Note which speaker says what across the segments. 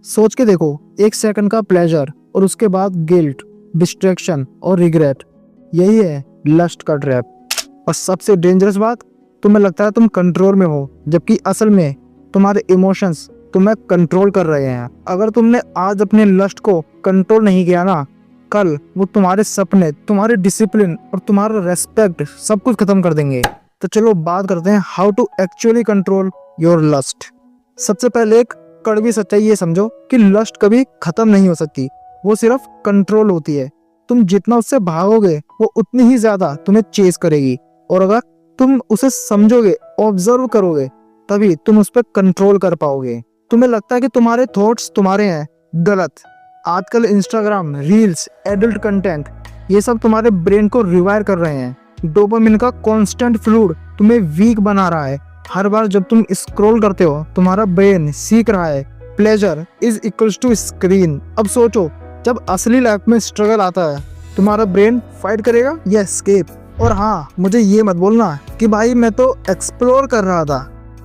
Speaker 1: सोच के देखो, एक सेकंड का प्लेजर और उसके बाद गिल्ट, डिस्ट्रैक्शन और रिग्रेट, यही है लस्ट का ट्रैप। और सबसे डेंजरस बात, तुम्हें लगता है तुम कंट्रोल में हो, जबकि असल में तुम्हारे इमोशंस तुम्हें कंट्रोल कर रहे हैं। अगर तुमने आज अपने लस्ट को कंट्रोल नहीं किया ना, कल वो तुम्हारे सपने, तुम्हारे डिसिप्लिन और तुम्हारा रेस्पेक्ट सब कुछ खत्म कर देंगे। तो चलो बात करते हैं how to actually control your lust. सबसे पहले एक कड़वी सच्चाई ये समझो कि लस्ट कभी खत्म नहीं हो सकती, वो सिर्फ कंट्रोल होती है। तुम जितना उससे भागोगे वो उतनी ही ज्यादा तुम्हें चेस करेगी, और अगर तुम उसे समझोगे, ऑब्जर्व करोगे, तभी तुम उस पर कंट्रोल कर पाओगे। तुम्हें लगता है कि तुम्हारे थॉट्स तुम्हारे हैं, गलत। आजकल इंस्टाग्राम, रील्स, एडल्ट कंटेंट, ये सब तुम्हारे ब्रेन को रिवायर कर रहे हैं। डोपामिन का कांस्टेंट फ्लूड तुम्हें वीक बना रहा है। हर बार जब तुम स्क्रॉल करते हो, तुम्हारा ब्रेन सीख रहा है pleasure is equals to screen. अब सोचो, जब असली लाइफ में स्ट्रगल आता है, तुम्हारा ब्रेन फाइट करेगा या एस्केप? और हाँ, मुझे ये मत बोलना कि भाई मैं तो एक्सप्लोर कर रहा था।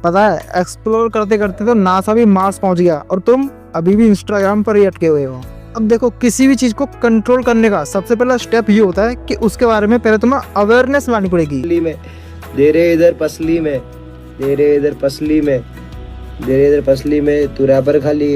Speaker 1: पता है, एक्सप्लोर करते करते तो नासा भी मार्स पहुंच गया और तुम अभी भी इंस्टाग्राम पर ही अटके हुए हो। अब देखो, किसी भी चीज को कंट्रोल करने का सबसे पहला स्टेप ये होता है कि उसके बारे में पहले तुम्हें अवेयरनेस लानी पड़ेगी।
Speaker 2: में दे रहे इधर पसली में, दे रहे इधर पसली में, दे रहे इधर पसली में, तू रैपर खाली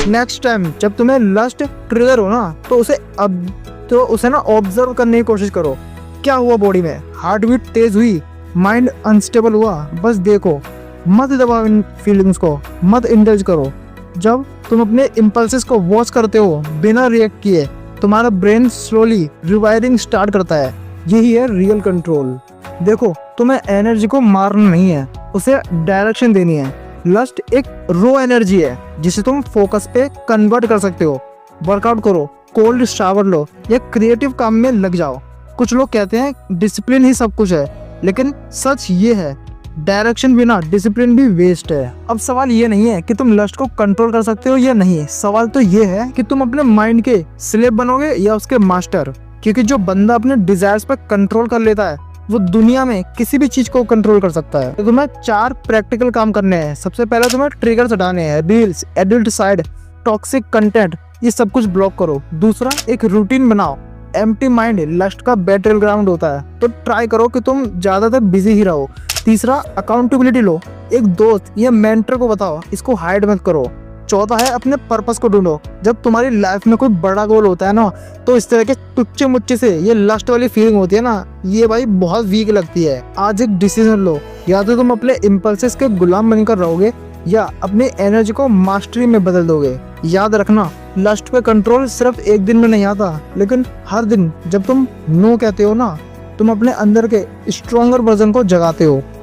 Speaker 1: नेक्स्ट टाइम जब तुम्हें लस्ट ट्रिगर हो ना, तो उसे ना ऑब्जर्व करने की कोशिश करो। क्या हुआ बॉडी में? हार्ट बीट तेज हुई, माइंड अनस्टेबल हुआ? बस देखो, मत दबाओ इन फीलिंग्स को, मत इंडल्ज करो। जब तुम अपने इम्पल्सेस को वॉच करते हो बिना रिएक्ट किए, तुम्हारा ब्रेन स्लोली रिवायरिंग स्टार्ट करता है। यही है रियल कंट्रोल। देखो, तुम्हें एनर्जी को मारना नहीं है, उसे डायरेक्शन देनी है। लस्ट एक रो एनर्जी है जिसे तुम फोकस पे कन्वर्ट कर सकते हो। वर्कआउट करो, कोल्ड शावर लो या क्रिएटिव काम में लग जाओ। कुछ लोग कहते हैं डिसिप्लिन ही सब कुछ है, लेकिन सच ये है, डायरेक्शन बिना डिसिप्लिन भी वेस्ट है। अब सवाल ये नहीं है कि तुम लस्ट को कंट्रोल कर सकते हो या नहीं, सवाल तो ये है कि तुम अपने माइंड के स्लेव बनोगे या उसके मास्टर। क्योंकि जो बंदा अपने डिजायर्स पर कंट्रोल कर लेता है, वो दुनिया में किसी भी चीज को कंट्रोल कर सकता है। तो तुम्हें 4 प्रैक्टिकल काम करने हैं। सबसे पहले तुम्हें ट्रिगर्स हटाने हैं, reels, adult side, toxic content, ये सब कुछ ब्लॉक करो। दूसरा, एक रूटीन बनाओ। एम्प्टी माइंड लस्ट का बैटल ग्राउंड होता है, तो ट्राई करो कि तुम ज्यादातर बिजी ही रहो। तीसरा, अकाउंटेबिलिटी लो। एक दोस्त या मेंटर को बताओ, इसको हाइड मत करो। चौथा है, अपने पर्पस को ढूंढो। जब तुम्हारी लाइफ में कोई बड़ा गोल होता है ना, तो इस तरह के टुच्चे मुच्चे से ये लस्ट वाली फीलिंग होती है ना, ये भाई बहुत वीक लगती है। आज एक डिसीजन लो, या तो तुम अपने इम्पल्सेस के गुलाम बनकर रहोगे या अपनी एनर्जी को मास्टरी में बदल दोगे। याद रखना, लस्ट पे कंट्रोल सिर्फ एक दिन में नहीं आता, लेकिन हर दिन जब तुम नो कहते हो ना, तुम अपने अंदर के स्ट्रॉन्गर वर्जन को जगाते हो।